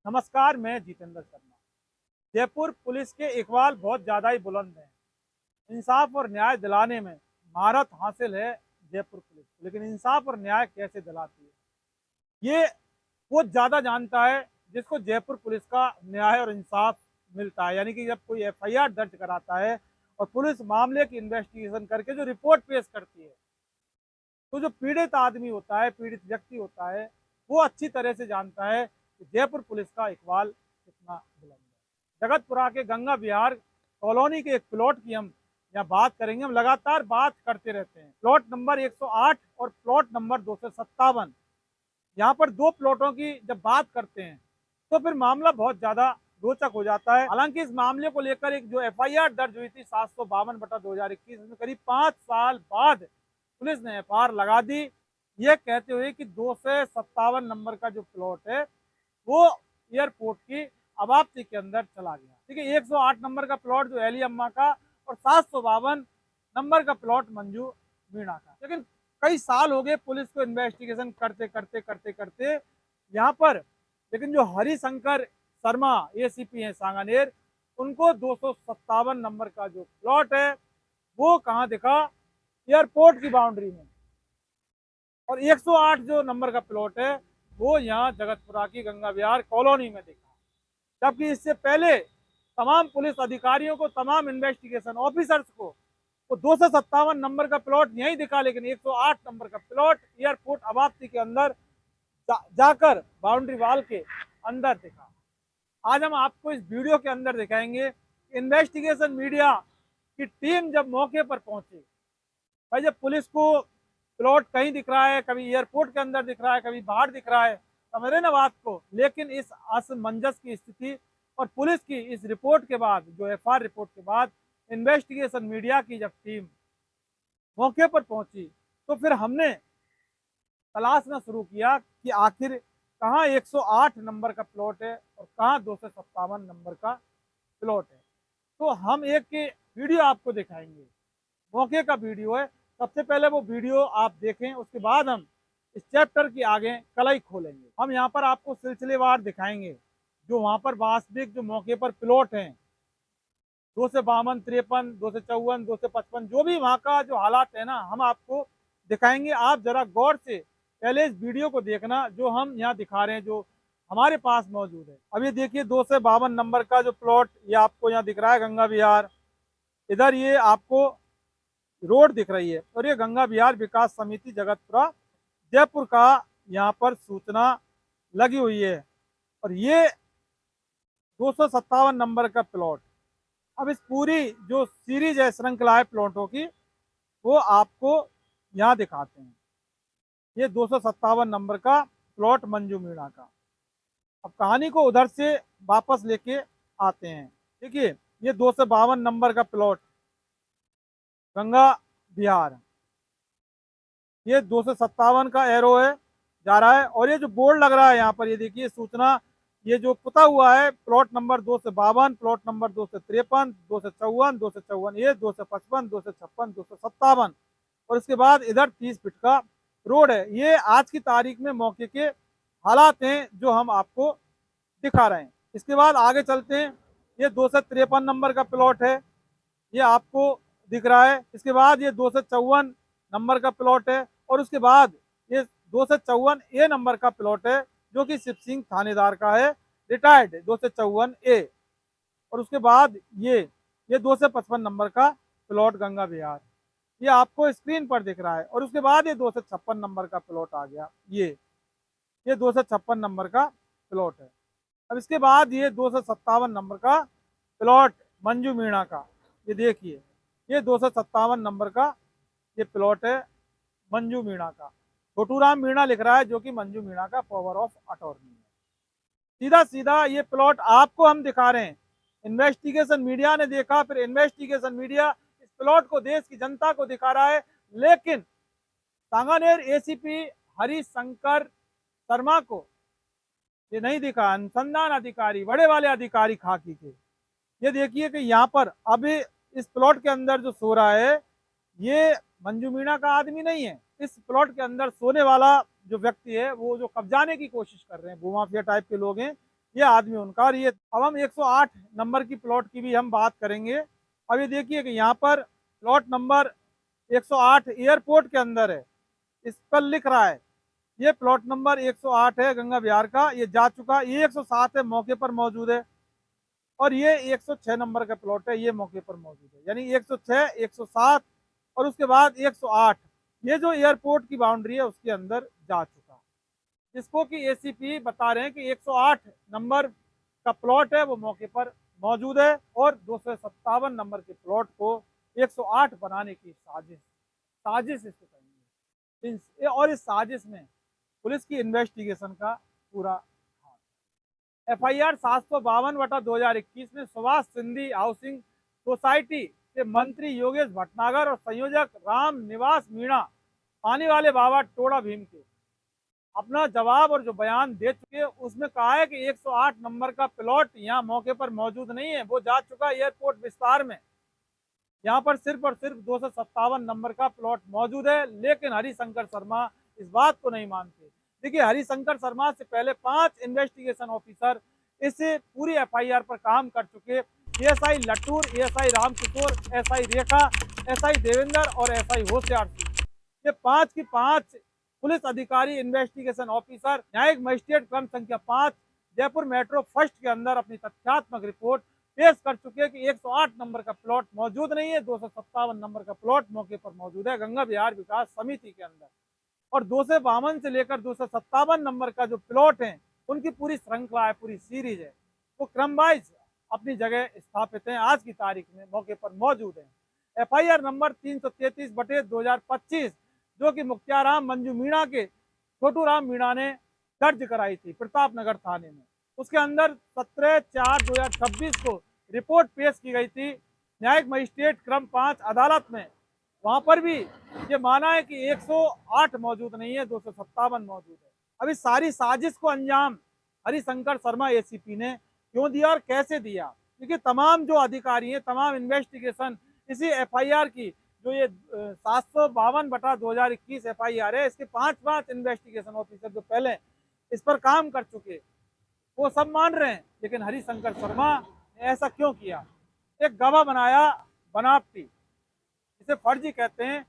नमस्कार, मैं जितेंद्र शर्मा। जयपुर पुलिस के इकबाल बहुत ज़्यादा ही बुलंद हैं। इंसाफ और न्याय दिलाने में महारत हासिल है जयपुर पुलिस, लेकिन इंसाफ और न्याय कैसे दिलाती है ये वो ज़्यादा जानता है जिसको जयपुर पुलिस का न्याय और इंसाफ मिलता है। यानी कि जब कोई एफआईआर दर्ज कराता है और पुलिस मामले की इन्वेस्टिगेशन करके जो रिपोर्ट पेश करती है, तो जो पीड़ित आदमी होता है, पीड़ित व्यक्ति होता है, वो अच्छी तरह से जानता है कि जयपुर पुलिस का इकबाल कितना बुलंद है। जगतपुरा के गंगा विहार कॉलोनी के एक प्लॉट की हम यहाँ बात करेंगे। हम लगातार बात करते रहते हैं। प्लॉट नंबर 108 और प्लॉट नंबर 257, यहाँ पर दो प्लॉटों की जब बात करते हैं तो फिर मामला बहुत ज़्यादा रोचक हो जाता है। हालांकि इस मामले को लेकर एक जो एफआईआर दर्ज हुई थी 752/2021 में करीब 5 साल बाद पुलिस ने एफआईआर लगा दी, ये कहते हुए कि 257 नंबर का जो प्लॉट है वो एयरपोर्ट की अबाप्ती के अंदर चला गया। ठीक है, 108 नंबर का प्लॉट जो एली अम्मा का और 752 नंबर का प्लॉट मंजू मीणा का। लेकिन कई साल हो गए पुलिस को इन्वेस्टिगेशन करते करते करते करते यहाँ पर, लेकिन जो हरिशंकर शर्मा एसीपी हैं सांगानेर, उनको 257 नंबर का जो प्लॉट है वो कहाँ दिखा? एयरपोर्ट की बाउंड्री में। और 108 जो नंबर का प्लॉट है वो यहाँ जगतपुरा की गंगा विहार कॉलोनी में दिखा। जबकि इससे पहले तमाम पुलिस अधिकारियों को, तमाम इन्वेस्टिगेशन ऑफिसर्स को वो 257 नंबर का प्लॉट यहीं दिखा, लेकिन 108 नंबर का प्लॉट एयरपोर्ट अबाप्ती के अंदर जाकर बाउंड्री वाल के अंदर दिखा। आज हम आपको इस वीडियो के अंदर दिखाएंगे इन्वेस्टिगेशन मीडिया की टीम जब मौके पर पहुंची। भाई, जब पुलिस को प्लॉट कहीं दिख रहा है, कभी एयरपोर्ट के अंदर दिख रहा है, कभी बाहर दिख रहा है, समझ रहे ना बात को। लेकिन इस असमंजस की स्थिति और पुलिस की इस रिपोर्ट के बाद, जो एफआईआर रिपोर्ट के बाद इन्वेस्टिगेशन मीडिया की जब टीम मौके पर पहुंची, तो फिर हमने तलाशना शुरू किया कि आखिर कहाँ 108 नंबर का प्लॉट है और कहाँ 257 नंबर का प्लॉट है। तो हम एक वीडियो आपको दिखाएंगे, मौके का वीडियो है। सबसे पहले वो वीडियो आप देखें, उसके बाद हम इस चैप्टर की आगे कलाई खोलेंगे। हम यहाँ पर आपको सिलसिलेवार दिखाएंगे जो वहाँ पर वास्तविक जो मौके पर प्लॉट हैं, 252, 53, 254, 255, जो भी वहाँ का जो हालात है ना, हम आपको दिखाएंगे। आप जरा गौर से पहले इस वीडियो को देखना जो हम यहाँ दिखा रहे हैं, जो हमारे पास मौजूद है। अब ये देखिए 252 नंबर का जो प्लॉट ये आपको यहाँ दिख रहा है, गंगा विहार। इधर ये आपको रोड दिख रही है और ये गंगा विहार विकास समिति जगतपुरा जयपुर का यहाँ पर सूचना लगी हुई है। और ये 257 नंबर का प्लॉट। अब इस पूरी जो सीरीज है, श्रृंखला है प्लॉटों की, वो आपको यहाँ दिखाते हैं। ये 257 नंबर का प्लॉट मंजू मीणा का। अब कहानी को उधर से वापस लेके आते हैं। देखिए, ये 252 नंबर का प्लॉट गंगा विहार, ये 257 का एरो है जा रहा है। और ये जो बोर्ड लग रहा है यहाँ पर, ये देखिए सूचना, ये जो पुता हुआ है प्लॉट नंबर 252, प्लॉट नंबर 253, 254, 254, ये 255, 256, 257। और इसके बाद इधर 30 फीट का रोड है। ये आज की तारीख में मौके के हालात हैं जो हम आपको दिखा रहे हैं। इसके बाद आगे चलते हैं। ये 253 नंबर का प्लॉट है, ये आपको दिख रहा है। इसके बाद ये 254 नंबर का प्लॉट है और उसके बाद ये 254 ए नंबर का प्लॉट है जो कि शिव सिंह थानेदार का है, रिटायर्ड 254 ए। और उसके बाद ये 255 नंबर का प्लॉट गंगा विहार, ये आपको स्क्रीन पर दिख रहा है। और उसके बाद ये 256 नंबर का प्लॉट आ गया, ये 256 नंबर का प्लॉट है। अब इसके बाद ये 257 नंबर का प्लॉट मंजू मीणा का, ये देखिए ये 257 नंबर का ये प्लॉट है मंजू मीणा का। छोटूराम मीणा लिख रहा है जो कि मंजू मीणा का पावर ऑफ अटॉर्नी है। सीधा सीधा ये प्लॉट आपको हम दिखा रहे हैं। इन्वेस्टिगेशन मीडिया ने देखा, फिर इन्वेस्टिगेशन मीडिया इस प्लॉट को देश की जनता को दिखा रहा है। लेकिन सांगानेर एसीपी हरिशंकर शर्मा को ये नहीं दिखा। अनुसंधान अधिकारी, बड़े वाले अधिकारी खाकी के, ये देखिए कि यहाँ पर अभी इस प्लॉट के अंदर जो सो रहा है ये मंजू मीणा का आदमी नहीं है। इस प्लॉट के अंदर सोने वाला जो व्यक्ति है, वो जो कब्जाने की कोशिश कर रहे हैं, भूमाफिया टाइप के लोग हैं, ये आदमी उनका। और ये अब हम 108 नंबर की प्लॉट की भी हम बात करेंगे। अब ये देखिए कि यहाँ पर प्लॉट नंबर 108 एयरपोर्ट के अंदर है, इस पर लिख रहा है ये प्लॉट नंबर 108 है गंगा विहार का, ये जा चुका। ये 107 है, मौके पर मौजूद है। और ये 106 नंबर का प्लॉट है, ये मौके पर मौजूद है। यानी 106, 107 और उसके बाद 108, ये जो एयरपोर्ट की बाउंड्री है उसके अंदर जा चुका। जिसको कि एसीपी बता रहे हैं कि 108 नंबर का प्लॉट है वो मौके पर मौजूद है, और 257 नंबर के प्लॉट को 108 बनाने की साजिश साजिश इसको कहेंगे। और इस साजिश में पुलिस की इन्वेस्टिगेशन का पूरा FIR 752/2021 में सुभाष सिंधी हाउसिंग सोसाइटी के मंत्री योगेश भटनागर और संयोजक राम निवास मीणा पानी वाले बाबा टोड़ा भीम के अपना जवाब और जो बयान दे चुके, उसमें कहा है कि 108 नंबर का प्लॉट यहाँ मौके पर मौजूद नहीं है, वो जा चुका एयरपोर्ट विस्तार में। यहाँ पर सिर्फ और सिर्फ 257 नंबर का प्लॉट मौजूद है। लेकिन हरिशंकर शर्मा इस बात को नहीं मानते। देखिए, हरिशंकर शर्मा से पहले 5 इन्वेस्टिगेशन ऑफिसर इस पूरी FIR पर काम कर चुके। ASI लट्टूर, ASI रामकिशोर, SI रेखा, SI देवेंद्र और SI होशियार सिंह, ये 5 की 5 पुलिस अधिकारी, इन्वेस्टिगेशन ऑफिसर, न्यायिक मजिस्ट्रेट क्रम संख्या 5 जयपुर मेट्रो फर्स्ट के अंदर अपनी तथ्यात्मक रिपोर्ट पेश कर चुके हैं कि 108 नंबर का प्लॉट मौजूद नहीं है, 257 नंबर का प्लॉट मौके पर मौजूद है गंगा विहार विकास समिति के अंदर। और 252 से लेकर 257 नंबर का जो प्लॉट है उनकी पूरी श्रृंखला है, पूरी सीरीज है, वो क्रम वाइज अपनी जगह स्थापित हैं, आज की तारीख में मौके पर मौजूद है। FIR नंबर 333/2025 जो कि मुख्तियाराम मंजू मीणा के छोटू राम मीणा ने दर्ज कराई थी प्रतापनगर थाने में, उसके अंदर 17/4/2026 को रिपोर्ट पेश की गई थी न्यायिक मजिस्ट्रेट क्रम 5 अदालत में। वहां पर भी ये माना है कि 108 मौजूद नहीं है, 257 मौजूद है। अभी सारी साजिश को अंजाम हरिशंकर शर्मा ACP ने क्यों दिया और कैसे दिया? क्योंकि तमाम जो अधिकारी हैं, तमाम इन्वेस्टिगेशन इसी FIR की, जो ये 752/2021 FIR है, इसके 5 इन्वेस्टिगेशन ऑफिसर जो पहले इस पर काम कर चुके, वो सब मान रहे हैं। लेकिन हरिशंकर शर्मा ने ऐसा क्यों किया? एक गवाह बनाया बनावटी, इसे फर्जी कहते हैं,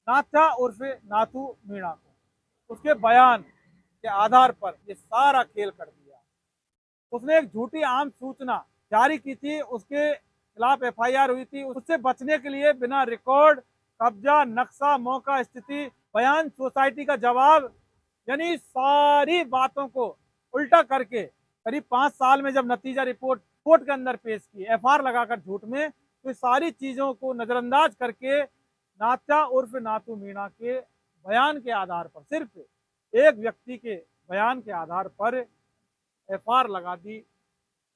नाथा उर्फे नाथू मीणा को। उसके बयान के आधार पर ये सारा खेल कर दिया। उसने एक झूठी आम सूचना जारी की थी, उसके खिलाफ FIR हुई थी। उससे बचने के लिए बिना रिकॉर्ड, कब्जा, नक्शा, मौका, स्थिति, बयान, सोसाइटी का जवाब, यानी सारी बातों को उल्टा करके करीब 5 साल में जब नतीजा रिपोर्ट कोर्ट के अंदर पेश की FIR लगाकर झूठ में, तो सारी चीजों को नजरअंदाज करके नाथा उर्फ नाथू मीणा के बयान के आधार पर, सिर्फ एक व्यक्ति के बयान के आधार पर FIR लगा दी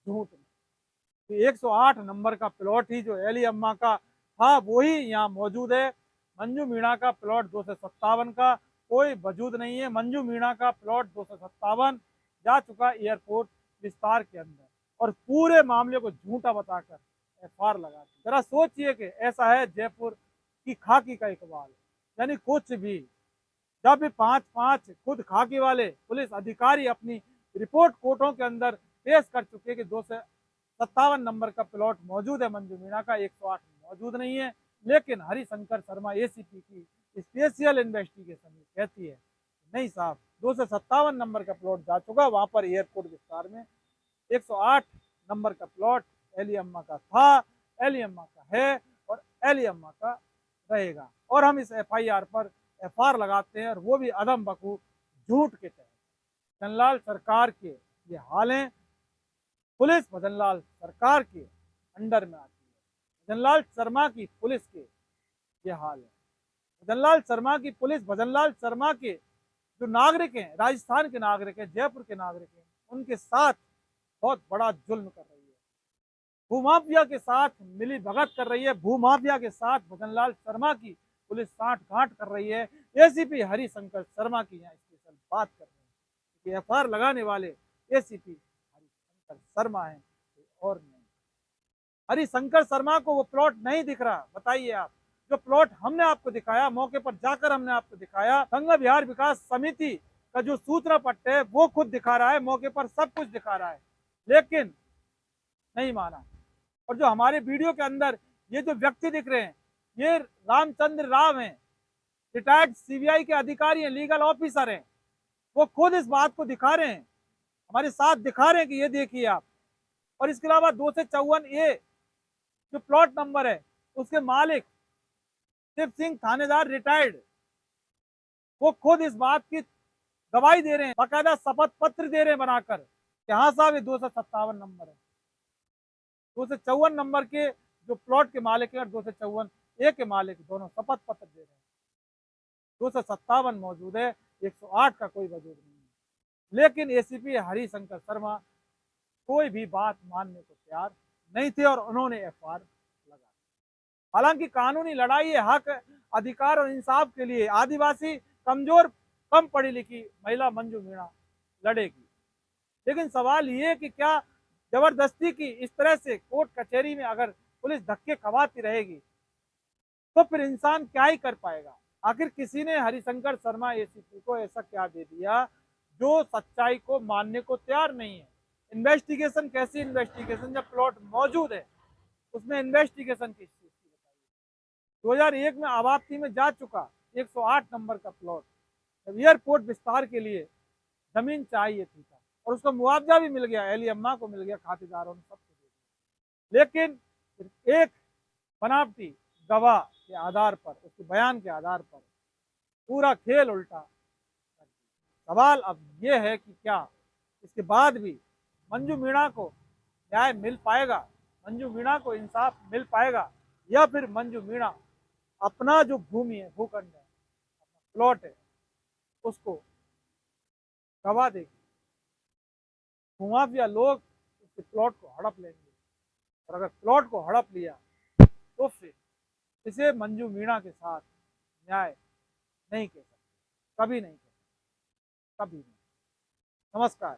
झूठ में। तो 108 नंबर का प्लॉट ही जो एली अम्मा का था वही यहाँ मौजूद है। मंजू मीणा का प्लॉट 257 का कोई वजूद नहीं है। मंजू मीणा का प्लॉट 257 जा चुका एयरपोर्ट विस्तार के अंदर, और पूरे मामले को झूठा बताकर FIR लगा दी। जरा सोचिए कि ऐसा है जयपुर की खाकी का इकबाल, यानी कुछ भी, जब भी 5 खुद खाकी वाले पुलिस अधिकारी अपनी रिपोर्ट कोर्टों के अंदर पेश कर चुके कि 257 नंबर का प्लॉट मौजूद है मंजू मीणा का, 108 मौजूद नहीं है। लेकिन हरिशंकर शर्मा ACP की स्पेशल इन्वेस्टिगेशन कहती है नहीं साहब, 257 नंबर का प्लॉट जा चुका, वहां पर एयरपोर्ट विस्तार में 108 नंबर का प्लॉट एली अम्मा का था, एली अम्मा का है और एली अम्मा का रहेगा। और हम इस FIR पर FIR लगाते हैं, और वो भी अदम बखूब झूठ के तहत। भजनलाल सरकार के ये हाल हैं, पुलिस भजनलाल सरकार के अंडर में आती है। भजनलाल शर्मा की पुलिस के ये हाल है। भजनलाल शर्मा की पुलिस, भजनलाल शर्मा के जो नागरिक हैं, राजस्थान के नागरिक हैं, जयपुर के नागरिक हैं, उनके साथ बहुत बड़ा जुल्म कर रही है। भूमाफिया के साथ मिली भगत कर रही है। भूमाफिया के साथ भजनलाल शर्मा की पुलिस साठ गांठ कर रही है। ACP हरिशंकर शर्मा की यहाँ स्पेशल बात कर रहे हैं कि FIR लगाने वाले ACP हरिशंकर शर्मा है, और नहीं। हरिशंकर शर्मा को वो प्लॉट नहीं दिख रहा। बताइए आप, जो प्लॉट हमने आपको दिखाया, मौके पर जाकर हमने आपको दिखाया, गंगा विहार विकास समिति का जो सूचना पट्ट है वो खुद दिखा रहा है, मौके पर सब कुछ दिखा रहा है, लेकिन नहीं माना। और जो हमारे वीडियो के अंदर ये जो व्यक्ति दिख रहे हैं, ये रामचंद्र राव हैं, रिटायर्ड सीबीआई के अधिकारी हैं, लीगल ऑफिसर हैं। वो खुद इस बात को दिखा रहे हैं, हमारे साथ दिखा रहे हैं कि ये देखिए आप। और इसके अलावा 254A जो प्लॉट नंबर है, उसके मालिक शिव सिंह थानेदार रिटायर्ड, वो खुद इस बात की गवाही दे रहे हैं, बाकायदा शपथ पत्र दे रहे हैं बनाकर कि हाँ साहब ये 257 नंबर है। 254 नंबर के जो प्लॉट के मालिक है और 254A के मालिक, दोनों शपथ पत्र दे रहे हैं। 257 मौजूद है, 108 का कोई वजूद नहीं है। लेकिन एसीपी हरिशंकर शर्मा कोई भी बात मानने को तैयार नहीं थे और उन्होंने एफआईआर लगा। हालांकि कानूनी लड़ाई हक, अधिकार और इंसाफ के लिए आदिवासी, कमजोर, कम पढ़ी लिखी महिला मंजू मीणा लड़ेगी। लेकिन सवाल ये कि क्या जबरदस्ती की इस तरह से कोर्ट कचहरी में अगर पुलिस धक्के खवाती रहेगी तो फिर इंसान क्या ही कर पाएगा। आखिर किसी ने हरिशंकर शर्मा एसीपी को ऐसा क्या दे दिया जो सच्चाई को मानने को तैयार नहीं है। इन्वेस्टिगेशन कैसी इन्वेस्टिगेशन, जब प्लॉट मौजूद है उसमें इन्वेस्टिगेशन किस चीज की बताइए। 2001 में आबादी में जा चुका 108 नंबर का प्लॉट, जब एयरपोर्ट विस्तार के लिए जमीन चाहिए थी और उसका मुआवजा भी मिल गया, एली अम्मा को मिल गया, खातेदारों ने सबको दे दिया। लेकिन एक बनावटी गवाह के आधार पर, उसके बयान के आधार पर पूरा खेल उल्टा। सवाल अब यह है कि क्या इसके बाद भी मंजू मीणा को न्याय मिल पाएगा, मंजू मीणा को इंसाफ मिल पाएगा, या फिर मंजू मीणा अपना जो भूमि है, भूखंड है, अपना प्लॉट है, उसको गवा देगी। मुआवजा लोग उसके प्लॉट को हड़प लेंगे, और अगर प्लॉट को हड़प लिया तो फिर इसे मंजू मीणा के साथ न्याय नहीं कह सकते, कभी नहीं कह सकते, कभी नहीं। नमस्कार।